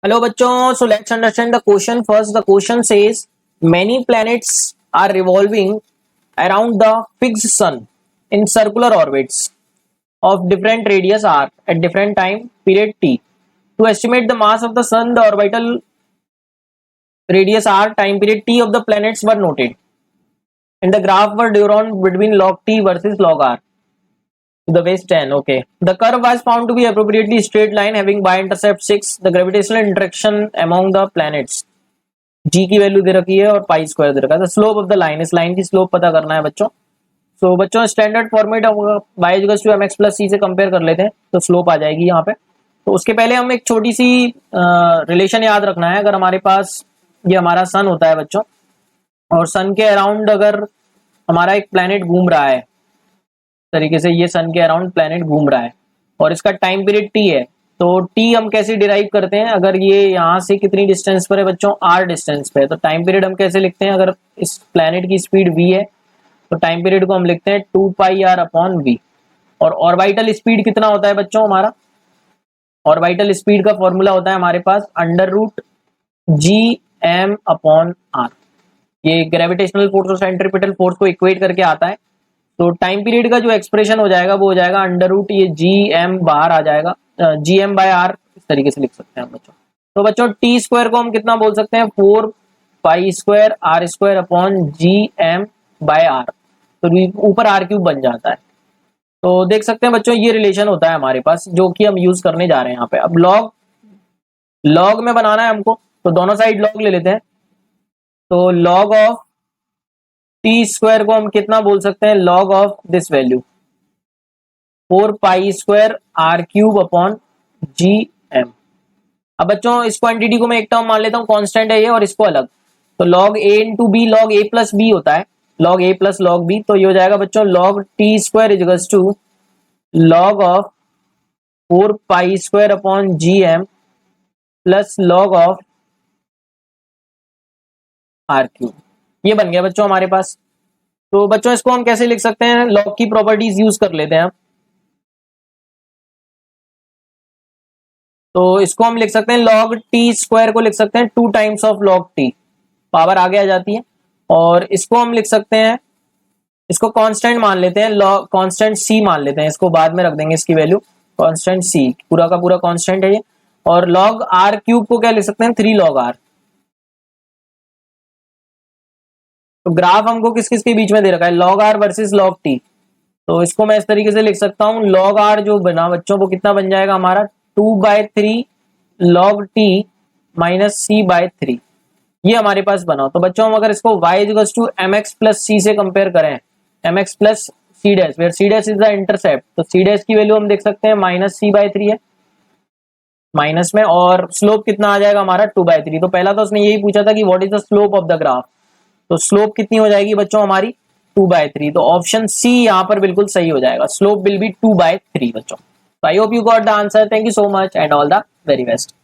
Hello bachcho, so let's understand the question first. The question says many planets are revolving around the fixed sun in circular orbits of different radius r at different time period t. To estimate the mass of the sun, the orbital radius r time period t of the planets were noted. In the graph were drawn between log t versus log r to the base 10. Okay. The curve was found to be appropriately straight line having y-intercept 6. The gravitational interaction among the planets g की value दे रखी है और pi square दे रखा है. Slope of the line, इस line की स्लोप पता करना है बच्चों. सो बच्चों standard format y equals to mx plus c से कंपेयर कर लेते हैं तो स्लोप आ जाएगी यहाँ पे. तो उसके पहले हम एक छोटी सी रिलेशन याद रखना है. अगर हमारे पास ये हमारा सन होता है बच्चों और सन के अराउंड अगर हमारा एक प्लैनेट घूम रहा है तरीके से, ये सन के अराउंड प्लैनेट घूम रहा है और इसका टाइम पीरियड टी है, तो टी हम कैसे डिराइव करते हैं? अगर ये यहाँ से कितनी डिस्टेंस पर है बच्चों? आर डिस्टेंस पे है. तो टाइम पीरियड हम कैसे लिखते हैं? अगर इस प्लैनेट की स्पीड v है तो टाइम पीरियड को हम लिखते हैं 2 पाई आर अपॉन वी. और ऑर्बिटल स्पीड कितना होता है बच्चों हमारा? ऑर्बिटल स्पीड का फॉर्मूला होता है हमारे पास under root G M upon R. ये ग्रेविटेशनल फोर्स और सेंट्रीपिटल फोर्स को इक्वेट करके आता है. तो टाइम पीरियड का जो एक्सप्रेशन हो जाएगा वो हो जाएगा अंडर रूट ये जी एम बाहर आ जाएगा, जी एम बाय आर, इस तरीके से लिख सकते हैं हम बच्चों. तो बच्चों टी स्क्वायर को हम कितना बोल सकते हैं? 4 pi square R square upon G M by R. तो ऊपर आर क्यूब बन जाता है. तो देख सकते हैं बच्चों ये रिलेशन होता है हमारे पास जो कि हम यूज करने जा रहे हैं यहाँ पे. अब लॉग में बनाना है हमको तो दोनों साइड लॉग ले लेते हैं. तो लॉग ऑफ टी स्क्वायर को हम कितना बोल सकते हैं? Log of this value 4 pi square R cube upon G M. अब बच्चों इस क्वांटिटी को मैं एक टर्म मान लेता हूँ, कांस्टेंट है ये, और इसको अलग. तो log A into B, log A plus B होता है, log A plus log B. तो ये हो जाएगा बच्चों log T square equals to log of 4 pi square upon G M plus log of R cube. ये बन गया बच्चों हमारे पास. तो बच्चों इसको हम कैसे लिख सकते हैं? लॉग की प्रॉपर्टीज यूज कर लेते हैं हम. तो इसको हम लिख सकते हैं लॉग टी स्क्वायर को लिख सकते हैं 2 times of log T, power आगे आ जाती है. और इसको हम लिख सकते हैं, इसको कांस्टेंट मान लेते हैं, लॉग कांस्टेंट सी मान लेते हैं, इसको बाद में रख देंगे इसकी वैल्यू. कांस्टेंट सी पूरा का पूरा कांस्टेंट है ये. और लॉग आर क्यूब को क्या लिख सकते हैं? 3 लॉग आर. तो ग्राफ हमको किस किस के बीच में दे रखा है? Log R versus log T. तो इसको मैं इस तरीके से लिख सकता हूं, लॉग आर जो बना बच्चों वो कितना बन जाएगा हमारा? 2/3 लॉग टी माइनस सी बाय 3. ये हमारे पास बना. तो बच्चों हम अगर इसको y equals to mx plus C से कंपेयर करें, mx plus C dash, where C dash is the intercept, तो सी डैश की वैल्यू हम देख सकते हैं माइनस सी बाय 3 है माइनस में. और स्लोप कितना आ जाएगा हमारा? 2/3. तो पहला तो उसने यही पूछा था कि what is the slope of the graph. तो स्लोप कितनी हो जाएगी बच्चों हमारी? 2/3. तो ऑप्शन सी यहाँ पर बिल्कुल सही हो जाएगा. स्लोप विल बी 2/3 बच्चों. So I hope you got the answer. Thank you so much and all the very best.